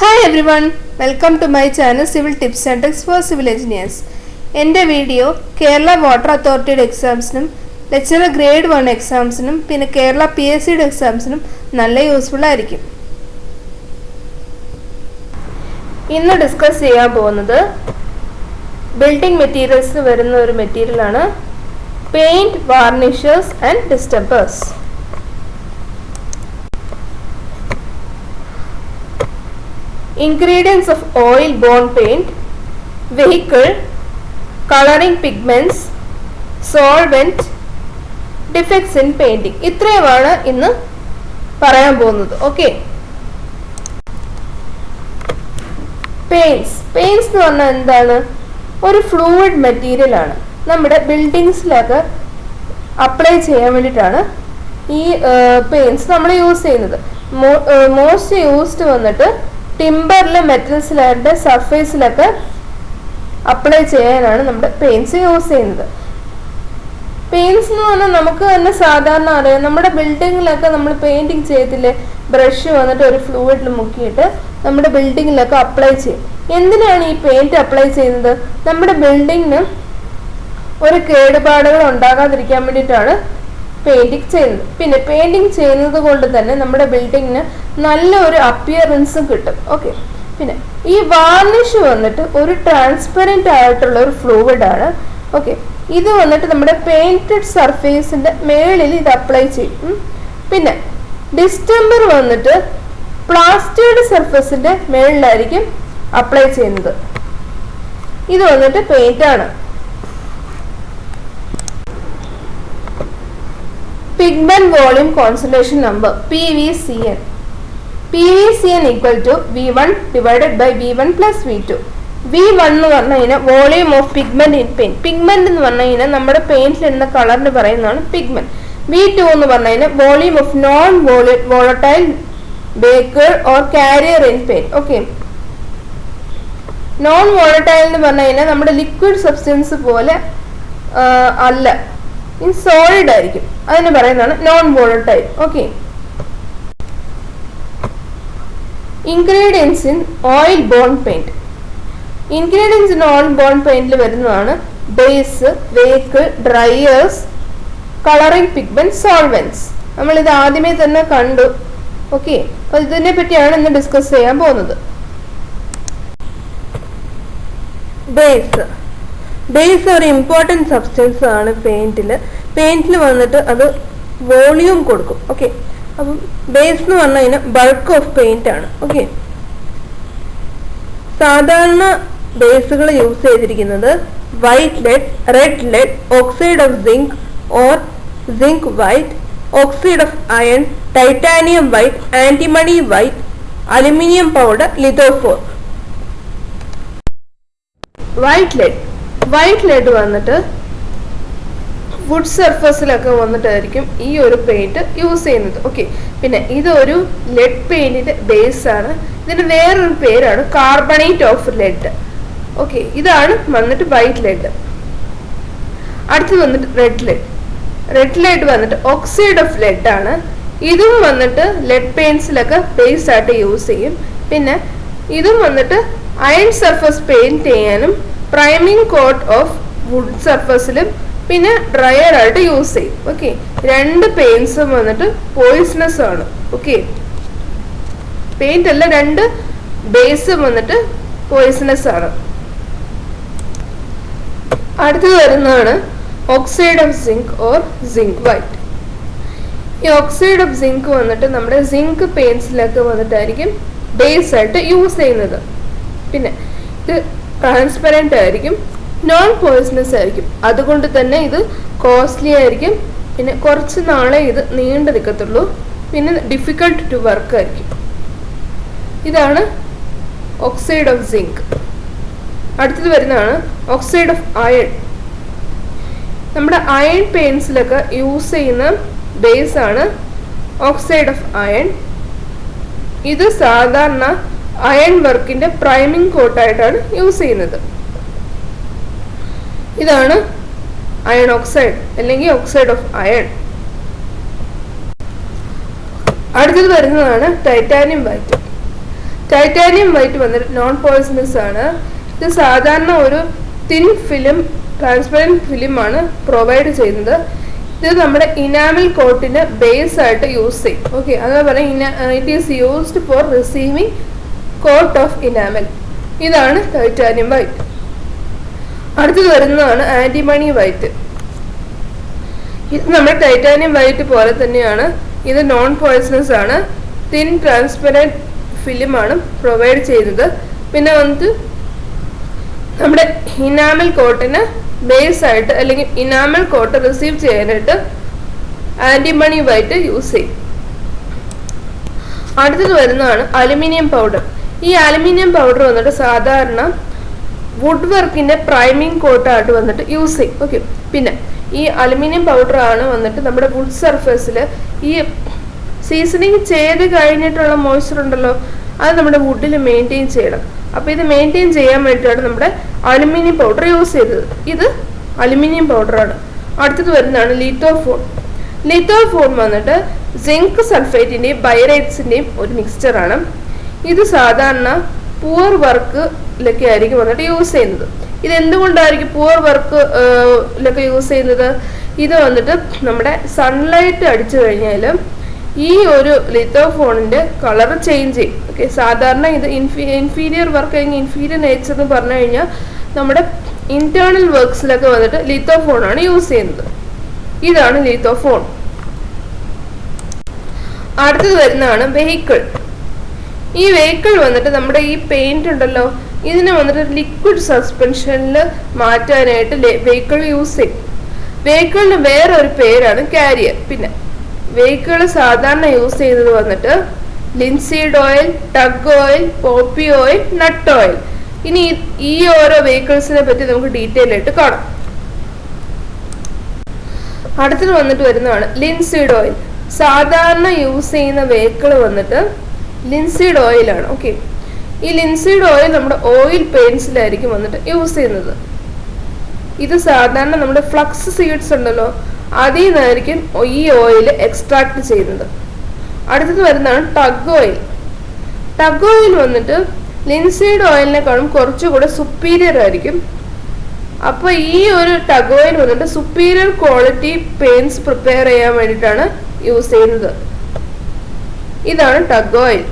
Hi everyone, welcome to my channel Civil Tips and Tricks for Civil Engineers. എൻ്റെ video Kerala water അതോറിറ്റിയുടെ എക്സാംസിനും lecturer grade 1 എക്സാംസിനും പിന്നെ കേരള PSCയുടെ എക്സാംസിനും നല്ല useful ആയിരിക്കും. ഇന്ന് ഡിസ്കസ് ചെയ്യാൻ പോകുന്നത് ബിൽഡിംഗ് മെറ്റീരിയൽസിൽ വരുന്ന ഒരു മെറ്റീരിയലാണ് paint, varnishers and distempers. Ingredients of oil-borne paint, vehicle, coloring pigments, solvent, defects in painting. ഇത്രയുമാണ് ഇന്ന് പറയാൻ പോകുന്നത്. ഓക്കെ, പെയിന്റ്സ് എന്ന് പറഞ്ഞാൽ എന്താണ്? ഒരു ഫ്ലൂയിഡ് മെറ്റീരിയൽ ആണ്. നമ്മുടെ ബിൽഡിങ്സിലൊക്കെ അപ്ലൈ ചെയ്യാൻ വേണ്ടിയിട്ടാണ് ഈ പെയിന്റ്സ് നമ്മൾ യൂസ് ചെയ്യുന്നത്. മോസ്റ്റ് യൂസ്ഡ് വന്നിട്ട് ടിമ്പറിലെ മെറ്റൽസിലെ സർഫേസിലൊക്കെ അപ്ലൈ ചെയ്യാനാണ് നമ്മുടെ പെയിന്റ്സ് യൂസ് ചെയ്യുന്നത്. പെയിന്റ്സ് എന്ന് പറഞ്ഞാൽ നമുക്ക് തന്നെ സാധാരണ അറിയാം, നമ്മുടെ ബിൽഡിങ്ങിലൊക്കെ നമ്മൾ പെയിന്റിങ് ചെയ്തില്ലേ, ബ്രഷ് വന്നിട്ട് ഒരു ഫ്ലൂയിഡിൽ മുക്കിയിട്ട് നമ്മുടെ ബിൽഡിങ്ങിലൊക്കെ അപ്ലൈ ചെയ്യും. എന്തിനാണ് ഈ പെയിന്റ് അപ്ലൈ ചെയ്യുന്നത്? നമ്മുടെ ബിൽഡിങ്ങിന് ഒരു കേടുപാടുകൾ ഉണ്ടാകാതിരിക്കാൻ വേണ്ടിയിട്ടാണ് പെയിന്റിങ് ചെയ്യുന്നത്. പിന്നെ പെയിന്റിങ് ചെയ്യുന്നത് കൊണ്ട് തന്നെ നമ്മുടെ ബിൽഡിങ്ങിന് നല്ലൊരു അപ്പിയറൻസും കിട്ടും. ഓക്കെ, പിന്നെ ഈ വാർണിഷ് വന്നിട്ട് ഒരു ട്രാൻസ്പെറൻറ്റ് ആയിട്ടുള്ള ഒരു ഫ്ലൂയിഡ് ആണ്. ഓക്കെ, ഇത് വന്നിട്ട് നമ്മുടെ പെയിന്റഡ് സർഫേസിന്റെ മേളിൽ ഇത് അപ്ലൈ ചെയ്യും. പിന്നെ ഡിസ്റ്റമ്പർ വന്നിട്ട് പ്ലാസ്റ്റേർഡ് സർഫേസിന്റെ മേളിലായിരിക്കും അപ്ലൈ ചെയ്യുന്നത്. ഇത് വന്നിട്ട് പെയിന്റ് ആണ്. Pigment volume concentration number PVCN. PVCN equal to V1 divided by V1 plus V2. V1 എന്ന് പറഞ്ഞു കഴിഞ്ഞാൽ volume of pigment in paint. Pigment എന്ന് പറഞ്ഞു കഴിഞ്ഞാൽ നമ്മുടെ പെയിന്റിൽ ഇടുന്ന കളറിന് പറയുന്നതാണ് പിഗ്മെന്റ്. V2 എന്ന് പറഞ്ഞു കഴിഞ്ഞാൽ volume of non volatile Baker or carrier in paint. Okay, non volatile എന്ന് പറഞ്ഞു കഴിഞ്ഞാൽ നമ്മുടെ ലിക്വിഡ് സബ്സ്റ്റൻസ് പോലെ അല്ല, സോളിഡ് ആയിരിക്കും, അതിന് പറയുന്നതാണ് non volatile. Okay, ingredients in oil borne paint. Ingredients in oil borne പെയിന്റിൽ വരുന്നതാണ് base, vehicle, driers, colouring pigment, solvents. നമ്മൾ ഇത് ആദ്യമേ തന്നെ കണ്ടു. ഓക്കെ, അപ്പൊ ഇതിനെ പറ്റിയാണ് ഇന്ന് ഡിസ്കസ് ചെയ്യാൻ പോകുന്നത്. ബേസ് ഒരു ഇമ്പോർട്ടൻറ്റ് സബ്സ്റ്റൻസ് ആണ് പെയിന്റിൽ വന്നിട്ട് അത് വോളിയൂം കൊടുക്കും. ഓക്കെ, അപ്പം ബേസ് എന്ന് പറഞ്ഞു കഴിഞ്ഞാൽ ബൾക്ക് ഓഫ് പെയിന്റ് ആണ്. ഓക്കെ, സാധാരണ ബേസുകൾ യൂസ് ചെയ്തിരിക്കുന്നത് white lead, red lead, oxide of zinc or zinc white, oxide of iron, titanium white, antimony white, aluminium powder, lithopone. White lead വന്നിട്ട് വുഡ് സർഫസിലൊക്കെ വന്നിട്ടായിരിക്കും ഈ ഒരു പെയിന്റ് യൂസ് ചെയ്യുന്നത്. ഓക്കെ, പിന്നെ ഇതൊരു ലെഡ് പെയിന്റിന്റെ ബേസ് ആണ്. ഇതിന് വേറൊരു പേരാണ് കാർബണേറ്റ് ഓഫ് ലെഡ്. ഓക്കെ, ഇതാണ് വന്നിട്ട് വൈറ്റ് ലെഡ്. അടുത്തത് വന്നിട്ട് റെഡ് ലെഡ് വന്നിട്ട് ഓക്സൈഡ് ഓഫ് ലെഡ് ആണ്. ഇതും വന്നിട്ട് ലെഡ് പെയിന്റ്സിലൊക്കെ ബേസ് ആയിട്ട് യൂസ് ചെയ്യും. പിന്നെ ഇതും വന്നിട്ട് അയൺ സർഫസ് പെയിന്റ് ചെയ്യാനും പ്രൈമിംഗ് കോട്ട് ഓഫ് വുഡ് സർഫസിലും പിന്നെ ഡ്രയർ ആയിട്ട് യൂസ് ചെയ്യും. ഓക്കെ, രണ്ട് പെയിന്റ്സും വന്നിട്ട് പോയിസണസ് ആണ്. ഓക്കെ, പെയിന്റ് അല്ല, രണ്ട് ബേസും വന്നിട്ട് പോയിസണസ് ആണ്. അടുത്തത് വരുന്നതാണ് oxide of zinc or zinc white. ഈ ഓക്സൈഡ് ഓഫ് സിങ്ക് വന്നിട്ട് നമ്മുടെ സിങ്ക് പെയിന്റ്സിലൊക്കെ വന്നിട്ടായിരിക്കും ബേസ് ആയിട്ട് യൂസ് ചെയ്യുന്നത്. പിന്നെ ഇത് ട്രാൻസ്പെറൻറ്റ് ആയിരിക്കും, നോൺ പോയിസണസ് ആയിരിക്കും, അതുകൊണ്ട് തന്നെ ഇത് കോസ്റ്റ്ലി ആയിരിക്കും. പിന്നെ കുറച്ച് നാളെ ഇത് നീണ്ടു നിൽക്കത്തുള്ളൂ. പിന്നെ ഡിഫിക്കൾട്ട് ടു വർക്ക് ആയിരിക്കും. ഇതാണ് ഓക്സൈഡ് ഓഫ് സിങ്ക്. അടുത്തത് വരുന്നതാണ് ഓക്സൈഡ് ഓഫ് അയൺ. നമ്മുടെ അയൺ പെയിന്റ്സിലൊക്കെ യൂസ് ചെയ്യുന്ന ബേസ് ആണ് ഓക്സൈഡ് ഓഫ് അയൺ. ഇത് സാധാരണ അയൺ വർക്കിന്റെ പ്രൈമിംഗ് കോട്ടായിട്ടാണ് യൂസ് ചെയ്യുന്നത്. ഇതാണ് അയൺ ഓക്സൈഡ് അല്ലെങ്കിൽ ഓക്സൈഡ് ഓഫ് അയൺ. അടുത്തത് വരുന്നതാണ് ടൈറ്റാനിയം വൈറ്റ്. ടൈറ്റാനിയം വൈറ്റ് വന്നിട്ട് നോൺ പോയിസണസ് ആണ്. ഇത് സാധാരണ ഒരു തിൻ ഫിലിം, ട്രാൻസ്പെറൻറ്റ് ഫിലിമാണ് പ്രൊവൈഡ് ചെയ്യുന്നത്. ഇത് നമ്മുടെ ഇനാമൽ കോട്ടിന് ബേസ് ആയിട്ട് യൂസ് ചെയ്യും. ഓക്കെ, അതാ പറയുക it is used for receiving coat of enamel. ഇതാണ് ടൈറ്റാനിയം വൈറ്റ്. അടുത്തത് വരുന്നതാണ് ആന്റിമണി വൈറ്റ്. ഇത് നമ്മുടെ ടൈറ്റാനിയം വൈറ്റ് പോലെ തന്നെയാണ്. ഇത് നോൺ പോയിസണസ് ആണ്. തിൻ ട്രാൻസ്പെറൻറ്റ് ഫിലിമാണ് പ്രൊവൈഡ് ചെയ്യുന്നത്. പിന്നെ വന്നിട്ട് നമ്മുടെ ഇനാമൽ കോട്ടിന് ബേസ് ആയിട്ട് അല്ലെങ്കിൽ ഇനാമൽ കോട്ട് റിസീവ് ചെയ്യാനായിട്ട് ആന്റിമണി വൈറ്റ് യൂസ് ചെയ്യും. അടുത്തത് വരുന്നതാണ് അലുമിനിയം പൗഡർ. ഈ അലുമിനിയം പൗഡർ വന്നിട്ട് സാധാരണ വുഡ് വർക്കിന്റെ പ്രൈമിങ് കോട്ടായിട്ട് വന്നിട്ട് യൂസ് ചെയ്യും. ഓക്കെ, പിന്നെ ഈ അലുമിനിയം പൗഡർ ആണ് വന്നിട്ട് നമ്മുടെ വുഡ് സർഫേസിൽ ഈ സീസണിങ് ചെയ്ത് കഴിഞ്ഞിട്ടുള്ള മോയ്സ്ചർ ഉണ്ടല്ലോ, അത് നമ്മുടെ വുഡിൽ മെയിൻറ്റെയിൻ ചെയ്യണം. അപ്പോൾ ഇത് മെയിൻറ്റെയിൻ ചെയ്യാൻ വേണ്ടിയിട്ടാണ് നമ്മുടെ അലുമിനിയം പൗഡർ യൂസ് ചെയ്തത്. ഇത് അലുമിനിയം പൗഡറാണ്. അടുത്തത് വരുന്നതാണ് ലിത്തോഫോൺ. ലിത്തോഫോൺ വന്നിട്ട് സിങ്ക് സൾഫേറ്റിൻ്റെയും ബൈറൈറ്റ്സിൻ്റെയും ഒരു മിക്സ്ചറാണ്. ഇത് സാധാരണ പുവർ വർക്കിലൊക്കെ ആയിരിക്കും വന്നിട്ട് യൂസ് ചെയ്യുന്നത്. ഇത് എന്തുകൊണ്ടായിരിക്കും പുവർ വർക്കിലൊക്കെ യൂസ് ചെയ്യുന്നത്? ഇത് വന്നിട്ട് നമ്മുടെ സൺലൈറ്റ് അടിച്ചു കഴിഞ്ഞാൽ ഈ ഒരു ലിത്തോഫോണിന്റെ കളർ ചേഞ്ച് ചെയ്യും. ഓക്കെ, സാധാരണ ഇത് ഇൻഫീരിയർ വർക്ക് അല്ലെങ്കിൽ ഇൻഫീരിയർ നേച്ചർ എന്ന് പറഞ്ഞു കഴിഞ്ഞാൽ നമ്മുടെ ഇന്റേണൽ വർക്ക്സിലൊക്കെ വന്നിട്ട് ലിത്തോഫോൺ ആണ് യൂസ് ചെയ്യുന്നത്. ഇതാണ് ലിത്തോഫോൺ. അടുത്തത് വരുന്നതാണ് വെഹിക്കിൾ. ഈ വെഹിക്കിൾ വന്നിട്ട് നമ്മുടെ ഈ പെയിന്റ് ഉണ്ടല്ലോ, ഇതിനെ വന്നിട്ട് ലിക്വിഡ് സസ്പെൻഷനിൽ മാറ്റാനായിട്ട് വെഹിക്കിൾ യൂസ് ചെയ്യും. വെഹിക്കിളിന് വേറൊരു പേരാണ് കാരിയർ. പിന്നെ വെഹിക്കിൾ സാധാരണ യൂസ് ചെയ്യുന്നത് വന്നിട്ട് linseed oil, tung oil, poppy oil, nut oil. ഇനി ഈ ഓരോ വെഹിക്കിൾസിനെ പറ്റി നമുക്ക് ഡീറ്റെയിൽ ആയിട്ട് കാണാം. അടുത്തത് വന്നിട്ട് വരുന്നതാണ് ലിൻസീഡ് ഓയിൽ. സാധാരണ യൂസ് ചെയ്യുന്ന വെഹിക്കിൾ വന്നിട്ട് ലിൻസീഡ് ഓയിലാണ്. ഓക്കെ, ഈ ലിൻസീഡ് ഓയിൽ നമ്മുടെ ഓയിൽ പെയിന്റ്സിലായിരിക്കും വന്നിട്ട് യൂസ് ചെയ്യുന്നത്. ഇത് സാധാരണ നമ്മുടെ ഫ്ലക്സ് സീഡ്സ് ഉണ്ടല്ലോ, അതിൽ നിന്നായിരിക്കും ഈ ഓയിൽ എക്സ്ട്രാക്ട് ചെയ്യുന്നത്. അടുത്തത് വരുന്നതാണ് ടഗ് ഓയിൽ. ടഗ് ഓയിൽ വന്നിട്ട് ലിൻസീഡ് ഓയിലിനെക്കാളും കുറച്ചുകൂടെ സുപ്പീരിയർ ആയിരിക്കും. അപ്പോൾ ഈ ഒരു ടഗ് ഓയിൽ വന്നിട്ട് സുപ്പീരിയർ ക്വാളിറ്റി പെയിന്റ്സ് പ്രിപ്പയർ ചെയ്യാൻ വേണ്ടിയിട്ടാണ് യൂസ് ചെയ്യുന്നത്. ഇതാണ് ടഗ് ഓയിൽ.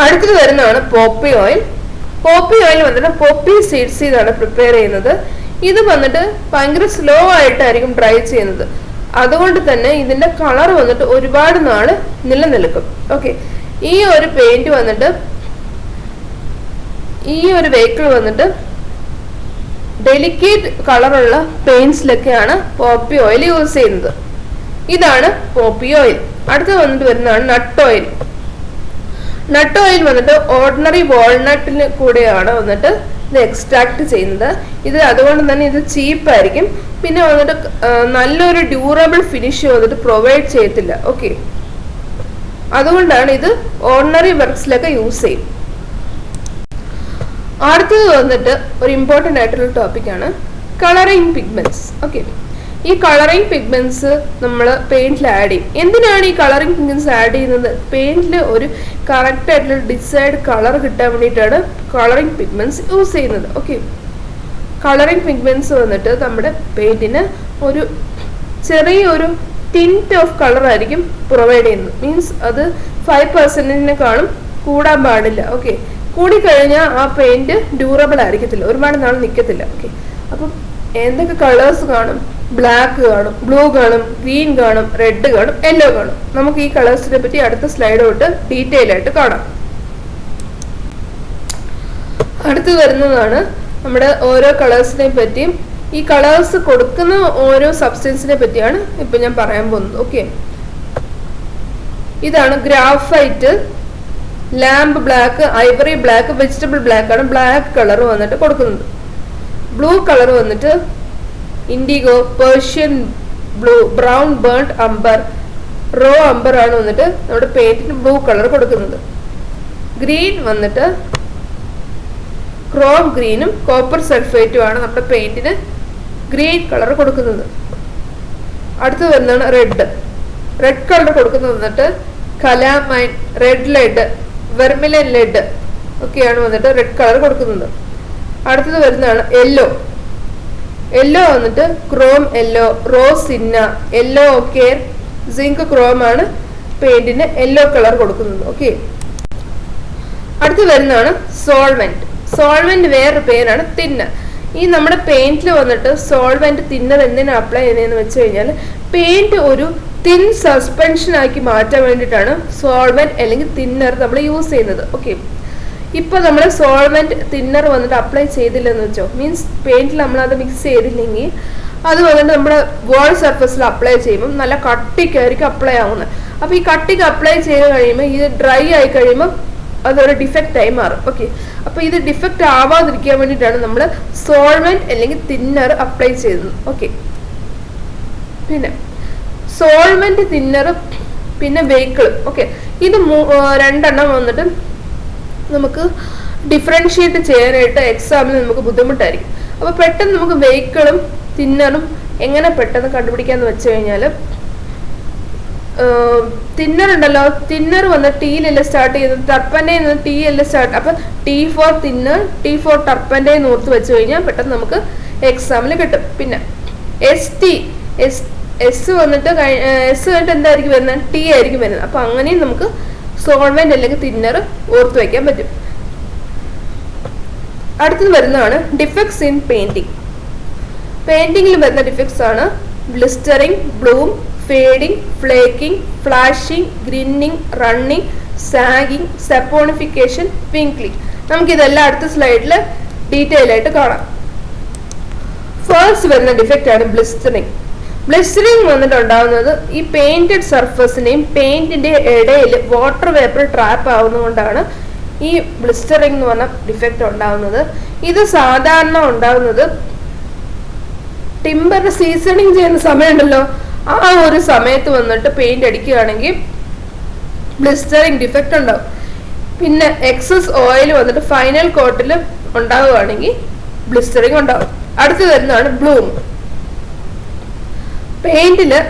അടുത്തത് വരുന്നതാണ് പോപ്പി ഓയിൽ. പോപ്പി ഓയിൽ വന്നിട്ട് പോപ്പി സീഡ്സ് ഇതാണ് പ്രിപ്പയർ ചെയ്യുന്നത്. ഇത് വന്നിട്ട് ഭയങ്കര സ്ലോ ആയിട്ടായിരിക്കും ഡ്രൈ ചെയ്യുന്നത്. അതുകൊണ്ട് തന്നെ ഇതിന്റെ കളർ വന്നിട്ട് ഒരുപാട് നാള് നിലനിൽക്കും. ഓക്കെ, ഈ ഒരു പെയിന്റ് വന്നിട്ട് ഈ ഒരു വെഹിക്കിൾ വന്നിട്ട് ഡെലിക്കേറ്റ് കളറുള്ള പെയിന്റ്സിലൊക്കെയാണ് പോപ്പി ഓയിൽ യൂസ് ചെയ്യുന്നത്. ഇതാണ് പോപ്പി ഓയിൽ. അടുത്ത് വന്നിട്ട് വരുന്നതാണ് നട്ട് ഓയിൽ. നട്ട് ഓയിൽ വന്നിട്ട് ഓർഡിനറി വാൾനട്ടിന് കൂടെയാണ് വന്നിട്ട് ഇത് എക്സ്ട്രാക്ട് ചെയ്യുന്നത്. ഇത് അതുകൊണ്ട് തന്നെ ഇത് ചീപ്പായിരിക്കും. പിന്നെ വന്നിട്ട് നല്ലൊരു ഡ്യൂറബിൾ ഫിനിഷ് വന്നിട്ട് പ്രൊവൈഡ് ചെയ്യത്തില്ല. ഓക്കെ, അതുകൊണ്ടാണ് ഇത് ഓർഡിനറി വർക്ക്സിലൊക്കെ യൂസ് ചെയ്യും. അടുത്തത് വന്നിട്ട് ഒരു ഇമ്പോർട്ടൻ്റ് ആയിട്ടുള്ള ടോപ്പിക്കാണ് കളറിങ് പിഗ്മെന്റ്സ്. ഓക്കെ, ഈ കളറിങ് പിഗ്മെന്റ്സ് നമ്മൾ പെയിന്റിൽ ആഡ് ചെയ്യും. എന്തിനാണ് ഈ കളറിങ് പിഗ്മെന്റ്സ് ആഡ് ചെയ്യുന്നത്? പെയിന്റിൽ ഒരു കറക്റ്റ് ആയിട്ടുള്ള ഡിസൈഡ് കളർ കിട്ടാൻ വേണ്ടിയിട്ടാണ് കളറിങ് പിഗ്മെന്റ്സ് യൂസ് ചെയ്യുന്നത്. ഓക്കെ, കളറിങ് പിഗ്മെന്റ്സ് വന്നിട്ട് നമ്മുടെ പെയിന്റിന് ഒരു ചെറിയൊരു ടിൻറ്റ് ഓഫ് കളർ ആയിരിക്കും പ്രൊവൈഡ് ചെയ്യുന്നത്. മീൻസ് അത് 5%-നേക്കാളും കൂടാൻ പാടില്ല. ഓക്കെ, കൂടിക്കഴിഞ്ഞാൽ ആ പെയിന്റ് ഡ്യൂറബിൾ ആയിരിക്കത്തില്ല, ഒരുപാട് നാൾ നിൽക്കത്തില്ല. ഓക്കെ, അപ്പം എന്തൊക്കെ കളേഴ്സ് കാണും? ബ്ലാക്ക് കാണും, ബ്ലൂ കാണും, ഗ്രീൻ കാണും, റെഡ് കാണും, യെല്ലോ കാണും. നമുക്ക് ഈ കളേഴ്സിനെ പറ്റി അടുത്ത സ്ലൈഡ് തൊട്ട് ഡീറ്റെയിൽ ആയിട്ട് കാണാം. അടുത്ത് വരുന്നതാണ് നമ്മുടെ ഓരോ കളേഴ്സിനെ പറ്റിയും ഈ കളേഴ്സ് കൊടുക്കുന്ന ഓരോ സബ്സ്റ്റൻസിനെ പറ്റിയാണ് ഇപ്പൊ ഞാൻ പറയാൻ പോകുന്നത്. ഓക്കെ, ഇതാണ് graphite, lamp black, ivory black, vegetable black ആണ് ബ്ലാക്ക് കളർ വന്നിട്ട് കൊടുക്കുന്നത്. ബ്ലൂ കളർ വന്നിട്ട് indigo, Persian blue, brown burnt umber, raw umber ആണ് വന്നിട്ട് നമ്മുടെ പെയിന്റിന് ബ്ലൂ കളർ കൊടുക്കുന്നത്. ഗ്രീൻ വന്നിട്ട് ക്രോം ഗ്രീനും കോപ്പർ സൾഫേറ്റും ആണ് നമ്മുടെ പെയിന്റിന് ഗ്രീൻ കളർ കൊടുക്കുന്നത്. അടുത്ത് വരുന്നതാണ് റെഡ്. റെഡ് കളർ കൊടുക്കുന്നത് വന്നിട്ട് കലാമൈൻ, റെഡ് ലെഡ്, വെർമിലൻ ലെഡ് ഒക്കെയാണ് വന്നിട്ട് റെഡ് കളർ കൊടുക്കുന്നത്. അടുത്തത് വരുന്നതാണ് യെല്ലോ. യെല്ലോ വന്നിട്ട് Chrome yellow, rose sinner, yellow ഒക്കെ സിങ്ക് ക്രോം ആണ് പെയിന്റിന് യെല്ലോ കളർ കൊടുക്കുന്നത്. ഓക്കെ, അടുത്ത് വരുന്നതാണ് സോൾവെന്റ്. സോൾവെന്റ് വേറൊരു പേരാണ് തിന്നർ. ഈ നമ്മുടെ പെയിന്റിൽ വന്നിട്ട് സോൾവെന്റ് തിന്നർ എന്തിനാ അപ്ലൈ ചെയ്യുന്നതെന്ന് വെച്ച് കഴിഞ്ഞാൽ പെയിന്റ് ഒരു തിൻ സസ്പെൻഷൻ ആക്കി മാറ്റാൻ വേണ്ടിയിട്ടാണ് സോൾവെന്റ് അല്ലെങ്കിൽ തിന്നർ നമ്മൾ യൂസ് ചെയ്യുന്നത്. ഓക്കെ, ഇപ്പൊ നമ്മൾ സോൾവെന്റ് തിന്നർ വന്നിട്ട് അപ്ലൈ ചെയ്തില്ലെന്ന് വെച്ചോ, മീൻസ് പെയിന്റിൽ നമ്മൾ അത് മിക്സ് ചെയ്തില്ലെങ്കിൽ അത് വന്നിട്ട് നമ്മുടെ വാൾ സർഫസിൽ അപ്ലൈ ചെയ്യുമ്പോൾ നല്ല കട്ടിക്കായിരിക്കും അപ്ലൈ ആവുന്നത്. അപ്പൊ ഈ കട്ടിക്ക് അപ്ലൈ ചെയ്ത് കഴിയുമ്പോൾ ഇത് ഡ്രൈ ആയി കഴിയുമ്പോൾ അതൊരു ഡിഫക്റ്റ് ആയി മാറും. ഓക്കെ, അപ്പൊ ഇത് ഡിഫക്റ്റ് ആവാതിരിക്കാൻ വേണ്ടിയിട്ടാണ് നമ്മൾ സോൾവെന്റ് അല്ലെങ്കിൽ തിന്നർ അപ്ലൈ ചെയ്യുന്നത്. ഓക്കെ, പിന്നെ സോൾവെന്റ് തിന്നർ പിന്നെ വെഹിക്കിളും. ഓക്കെ, ഇത് രണ്ടെണ്ണം വന്നിട്ട് നമുക്ക് ഡിഫറൻഷിയേറ്റ് ചെയ്യാനായിട്ട് എക്സാമിന് നമുക്ക് ബുദ്ധിമുട്ടായിരിക്കും. അപ്പൊ പെട്ടെന്ന് നമുക്ക് വെഹിക്കിളും തിന്നറും എങ്ങനെ പെട്ടെന്ന് കണ്ടുപിടിക്കാന്ന് വെച്ച് കഴിഞ്ഞാൽ തിന്നർ ഉണ്ടല്ലോ, തിന്നർ വന്ന് ടീയിലല്ല സ്റ്റാർട്ട് ചെയ്യുന്നത്, ടർപ്പൻ്റെ ടി അല്ല സ്റ്റാർട്ട്. അപ്പൊ T for thinner, T for ടർപ്പൻ്റെ ഓർത്ത് വെച്ച് കഴിഞ്ഞാൽ പെട്ടെന്ന് നമുക്ക് എക്സാമിൽ കിട്ടും. പിന്നെ എസ് വന്നിട്ട് എന്തായിരിക്കും വരുന്നത്, ടി ആയിരിക്കും വരുന്നത്. അപ്പൊ അങ്ങനെയും നമുക്ക് സോൾവെന്റ് അല്ലെങ്കിൽ തിന്നർ ഓർത്ത് വയ്ക്കാൻ പറ്റും. അടുത്തത് വരുന്നതാണ് ഡിഫക്ട്സ് ഇൻ പെയിന്റിങ്. പെയിന്റിങ്ങിൽ വരുന്ന ഡിഫക്ട്സ് ആണ് blistering, bloom, fading, flaking, flashing, grinning, running, sagging, saponification, wrinkling. നമുക്കിതെല്ലാം അടുത്ത സ്ലൈഡിൽ ഡീറ്റെയിൽ ആയിട്ട് കാണാം. ഫസ്റ്റ് വരുന്ന ഡിഫക്റ്റ് ആണ് ബ്ലിസ്റ്ററിങ്. ബ്ലിസ്റ്ററിങ് വന്നിട്ട് ഉണ്ടാകുന്നത് ഈ പെയിന്റഡ് സർഫസിനെയും പെയിന്റിന്റെ ഇടയിൽ വാട്ടർ വേപ്പർ ട്രാപ്പ് ആവുന്നതുകൊണ്ടാണ് ഈ ബ്ലിസ്റ്ററിങ് എന്ന് പറഞ്ഞ ഡിഫക്റ്റ് ഉണ്ടാകുന്നത്. ഇത് സാധാരണ ഉണ്ടാകുന്നത് ടിമ്പർ സീസണിങ് ചെയ്യുന്ന സമയമുണ്ടല്ലോ, ആ ഒരു സമയത്ത് വന്നിട്ട് പെയിന്റ് അടിക്കുകയാണെങ്കിൽ ബ്ലിസ്റ്ററിങ് ഡിഫക്റ്റ് ഉണ്ടാവും. പിന്നെ എക്സസ് ഓയിൽ വന്നിട്ട് ഫൈനൽ കോട്ടിൽ ഉണ്ടാവുകയാണെങ്കിൽ ബ്ലിസ്റ്ററിങ് ഉണ്ടാവും. അടുത്ത് വരുന്നതാണ് ബ്ലൂം. പെയിന്റില്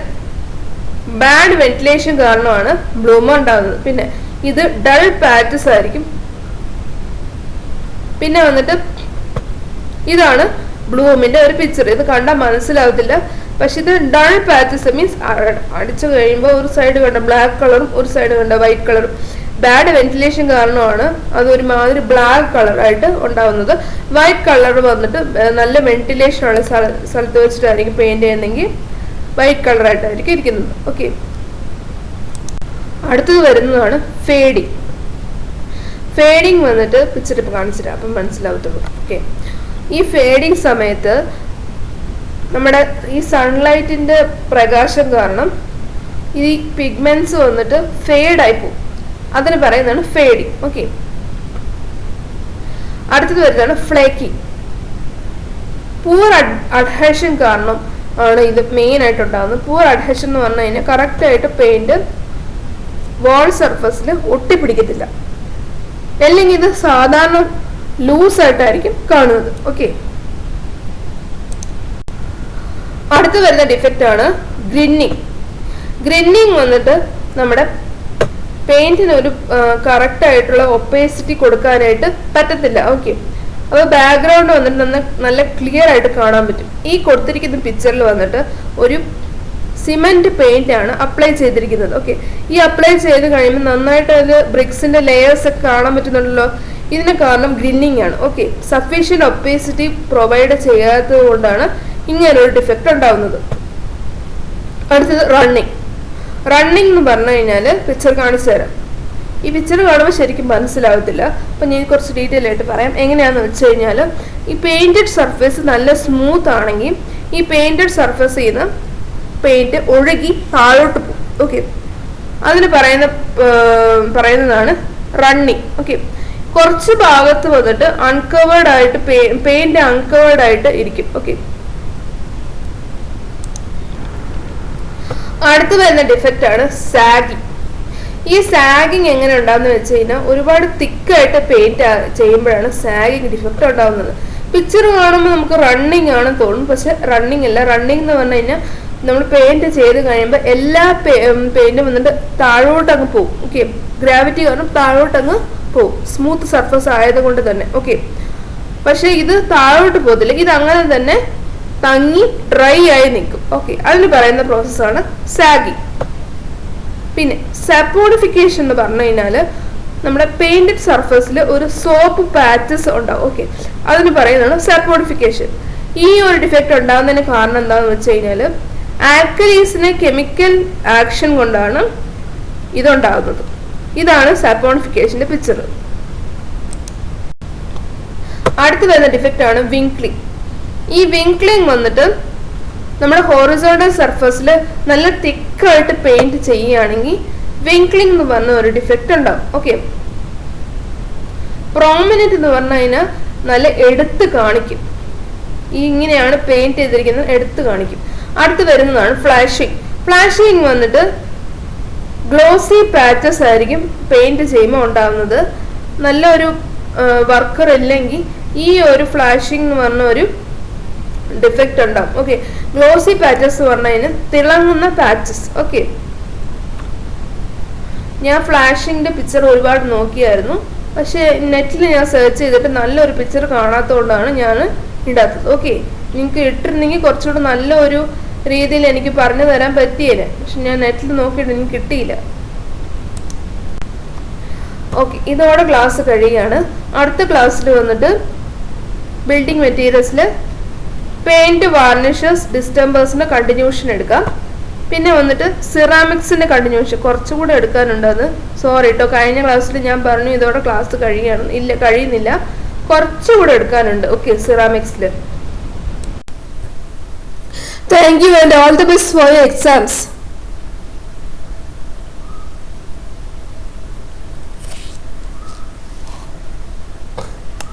ബാഡ് വെന്റിലേഷൻ കാരണമാണ് ബ്ലൂം ഉണ്ടാകുന്നത്. പിന്നെ ഇത് ഡൾ പാച്ചസ് ആയിരിക്കും. പിന്നെ വന്നിട്ട് ഇതാണ് ബ്ലൂമിന്റെ ഒരു പിക്ചർ. ഇത് കണ്ടാൽ മനസ്സിലാവത്തില്ല, പക്ഷെ ഇത് ഡൾ പാച്ചസ് മീൻസ് അടിച്ചു കഴിയുമ്പോൾ ഒരു സൈഡ് കണ്ട ബ്ലാക്ക് കളറും ഒരു സൈഡ് കണ്ട വൈറ്റ് കളറും. ബാഡ് വെന്റിലേഷൻ കാരണമാണ് അത് ഒരുമാതിരി ബ്ലാക്ക് കളറായിട്ട് ഉണ്ടാവുന്നത്. വൈറ്റ് കളർ വന്നിട്ട് നല്ല വെന്റിലേഷൻ ഉള്ള സ്ഥലത്ത് വെച്ചിട്ടായിരിക്കും പെയിന്റ് ചെയ്യുന്നെങ്കിൽ വൈറ്റ് കളറായിട്ടായിരിക്കും ഇരിക്കുന്നത്. ഓക്കെ, അടുത്തത് വരുന്നതാണ് ഫേഡിങ്. ഫേഡിങ് വന്നിട്ട് പിക്ചർ ഇപ്പൊ കാണിച്ചിട്ട് അപ്പം മനസ്സിലാവത്തുള്ളൂ. ഓക്കെ, ഈ ഫേഡിങ് സമയത്ത് നമ്മുടെ ഈ സൺലൈറ്റിന്റെ പ്രകാശം കാരണം ഈ പിഗ്മെന്റ്സ് വന്നിട്ട് ഫേഡ് ആയി പോകും. അതിന് പറയുന്നതാണ് ഫേഡിങ്. ഓക്കെ, അടുത്തത് വരുന്നതാണ് ഫ്ലേക്കിംഗ്. പൂർ അഡ്ഹഷൻ കാരണം ആണ് ഇത് മെയിൻ ആയിട്ട് ഉണ്ടാകുന്നത്. പൂർ അഡ്ഹഷൻ എന്ന് പറഞ്ഞു കഴിഞ്ഞാൽ കറക്റ്റ് ആയിട്ട് പെയിന്റ് വാൾ സർഫസിൽ ഒട്ടിപ്പിടിക്കത്തില്ല, അല്ലെങ്കിൽ ഇത് സാധാരണ ലൂസ് ആയിട്ടായിരിക്കും കാണുന്നത്. ഓക്കെ, അടുത്ത് വരുന്ന ഡിഫക്റ്റ് ആണ് ഗ്രിന്നിങ്. ഗ്രിന്നിങ് വന്നിട്ട് നമ്മുടെ പെയിന്റിന് ഒരു കറക്റ്റ് ആയിട്ടുള്ള ഒപ്പേസിറ്റി കൊടുക്കാനായിട്ട് പറ്റത്തില്ല. ഓക്കെ, അപ്പോൾ ബാക്ക്ഗ്രൗണ്ട് വന്നിട്ട് നല്ല ക്ലിയർ ആയിട്ട് കാണാൻ പറ്റും. ഈ കൊടുത്തിരിക്കുന്ന പിക്ചറിൽ വന്നിട്ട് ഒരു സിമെന്റ് പെയിന്റ് ആണ് അപ്ലൈ ചെയ്തിരിക്കുന്നത്. ഓക്കെ, ഈ അപ്ലൈ ചെയ്ത് കഴിയുമ്പോൾ നന്നായിട്ട് അത് ബ്രിക്സിന്റെ ലെയേഴ്സ് ഒക്കെ കാണാൻ പറ്റുന്നുണ്ടല്ലോ. ഇതിന് കാരണം ഗ്രിന്നിങ് ആണ്. ഓക്കെ, സഫീഷ്യന്റ് ഒപ്പേസിറ്റി പ്രൊവൈഡ് ചെയ്യാത്തത് കൊണ്ടാണ് ഇങ്ങനൊരു ഡിഫക്റ്റ് ഉണ്ടാവുന്നത്. അടുത്തത് റണ്ണിങ്. റണ്ണിങ് എന്ന് പറഞ്ഞു കഴിഞ്ഞാൽ പിക്ചർ കാണിച്ചു തരാം. ഈ പിക്ചർ കാണുമ്പോൾ ശരിക്കും മനസ്സിലാവത്തില്ല. അപ്പം ഞാൻ കുറച്ച് ഡീറ്റെയിൽ ആയിട്ട് പറയാം. എങ്ങനെയാണെന്ന് വെച്ച് കഴിഞ്ഞാൽ ഈ പെയിന്റഡ് സർഫേസ് നല്ല സ്മൂത്ത് ആണെങ്കിൽ ഈ പെയിന്റഡ് സർഫേസിൽ നിന്ന് പെയിന്റ് ഒഴുകി താഴോട്ട് പോകും. ഓക്കെ, അതിന് പറയുന്നതാണ് റണ്ണിങ്. ഓക്കെ, കുറച്ച് ഭാഗത്ത് വന്നിട്ട് അൺകവേർഡ് ആയിട്ട് പെയിന്റ് അൺകവേർഡ് ആയിട്ട് ഇരിക്കും. ഓക്കെ, അടുത്ത് വരുന്ന ഡിഫക്റ്റ് ആണ് സാഗിങ്. ഈ സാഗിങ് എങ്ങനെ ഉണ്ടാവുന്ന വെച്ച് കഴിഞ്ഞാൽ ഒരുപാട് തിക്കായിട്ട് പെയിന്റ് ചെയ്യുമ്പോഴാണ് സാഗിങ് ഡിഫക്റ്റ് ഉണ്ടാവുന്നത്. പിക്ചർ കാണുമ്പോൾ നമുക്ക് റണ്ണിങ് ആണെന്ന് തോന്നും, പക്ഷെ റണ്ണിങ് അല്ല. റണ്ണിങ് എന്ന് പറഞ്ഞു കഴിഞ്ഞാൽ നമ്മൾ പെയിന്റ് ചെയ്ത് കഴിയുമ്പോൾ എല്ലാ പെയിന്റും വന്നിട്ട് താഴോട്ട് അങ്ങ് പോകും. ഓക്കെ, ഗ്രാവിറ്റി കാരണം താഴോട്ട് അങ്ങ് പോകും, സ്മൂത്ത് സർഫസ് ആയതുകൊണ്ട് തന്നെ. ഓക്കെ, പക്ഷെ ഇത് താഴോട്ട് പോകത്തില്ല, ഇത് അങ്ങനെ തന്നെ തങ്ങി ഡ്രൈ ആയി നിൽക്കും. ഓക്കെ, അതിന് പറയുന്ന പ്രോസസ്സാണ് സാഗിങ്. പിന്നെ സപ്പോർട്ടിഫിക്കേഷൻ എന്ന് പറഞ്ഞു കഴിഞ്ഞാല് നമ്മുടെ പെയിന്റഡ് സർഫസിൽ ഒരു സോപ്പ് പാച്ചസ് ഉണ്ടാവും. ഓക്കെ, അതിന് പറയുന്നതാണ് സപ്പോർട്ടിഫിക്കേഷൻ. ഈ ഒരു ഡിഫക്റ്റ് ഉണ്ടാകുന്നതിന് കാരണം എന്താണെന്ന് വെച്ച് കഴിഞ്ഞാൽ ആൽക്കലീസിന് കെമിക്കൽ ആക്ഷൻ കൊണ്ടാണ് ഇതുണ്ടാകുന്നത്. ഇതാണ് സപ്പോർട്ടിഫിക്കേഷന്റെ പിക്ചർ. അടുത്ത് വരുന്ന ഡിഫക്റ്റ് ആണ് വിങ്ക്ലിംഗ്. ഈ വിങ്ക്ലിംഗ് വന്നിട്ട് നമ്മുടെ ഹോറിസോണ്ടൽ സർഫസിൽ നല്ല തിക്കായിട്ട് പെയിന്റ് ചെയ്യുകയാണെങ്കിൽ വിങ്ക്ലിംഗ് എന്ന് പറഞ്ഞ ഒരു ഡിഫക്റ്റ് ഉണ്ടാവും. ഓക്കെ, പ്രോമിനന്റ് എന്ന് പറഞ്ഞു കഴിഞ്ഞാൽ നല്ല എടുത്ത് കാണിക്കും. ഈ ഇങ്ങനെയാണ് പെയിന്റ് ചെയ്തിരിക്കുന്നത്, എടുത്ത് കാണിക്കും. അടുത്ത് വരുന്നതാണ് ഫ്ലാഷിങ്. ഫ്ലാഷിങ് വന്നിട്ട് ഗ്ലോസി പാച്ചസ് ആയിരിക്കും പെയിന്റ് ചെയ്യുമ്പോൾ ഉണ്ടാകുന്നത്. നല്ലൊരു വർക്കർ ഇല്ലെങ്കിൽ ഈ ഒരു ഫ്ലാഷിംഗ് എന്ന് പറഞ്ഞ ഒരു ഡിഫക്റ്റ് ഉണ്ടാവും. ഓക്കെ, ഗ്ലോസി പാച്ചസ് എന്ന് പറഞ്ഞു കഴിഞ്ഞാൽ തിളങ്ങുന്ന പാച്ചസ്. ഓക്കെ, ഞാൻ ഫ്ലാഷിങ്ങിന്റെ പിക്ചർ ഒരുപാട് നോക്കിയായിരുന്നു, പക്ഷെ നെറ്റിൽ ഞാൻ സെർച്ച് ചെയ്തിട്ട് നല്ലൊരു പിക്ചർ കാണാത്തതുകൊണ്ടാണ് ഞാൻ ഇടാത്തത്. ഓക്കെ, നിങ്ങൾക്ക് ഇട്ടിരുന്നെങ്കിൽ കുറച്ചുകൂടെ നല്ലൊരു രീതിയിൽ എനിക്ക് പറഞ്ഞു തരാൻ പറ്റിയില്ല, പക്ഷെ ഞാൻ നെറ്റിൽ നോക്കിയിട്ട് എനിക്ക് കിട്ടിയില്ല. ഓക്കെ, ഇതോടെ ക്ലാസ് കഴിയുകയാണ്. അടുത്ത ക്ലാസ്സിൽ വന്നിട്ട് ബിൽഡിംഗ് മെറ്റീരിയൽസിൽ പെയിന്റ്, വാർണിഷസ്, ഡിസ്റ്റംബേഴ്സിന്റെ കണ്ടിന്യൂഷൻ എടുക്കാം. പിന്നെ വന്നിട്ട് സിറാമിക്സിന്റെ കണ്ടിന്യൂഷൻ കുറച്ചുകൂടെ എടുക്കാനുണ്ട്. അത് സോറി കേട്ടോ, കഴിഞ്ഞ ക്ലാസ്സിൽ ഞാൻ പറഞ്ഞു ഇതോടെ ക്ലാസ് കഴിയുന്നില്ല, കുറച്ചുകൂടെ എടുക്കാനുണ്ട്. ഓക്കെ, സിറാമിക്സിൽ. Thank you and all the best for your exams.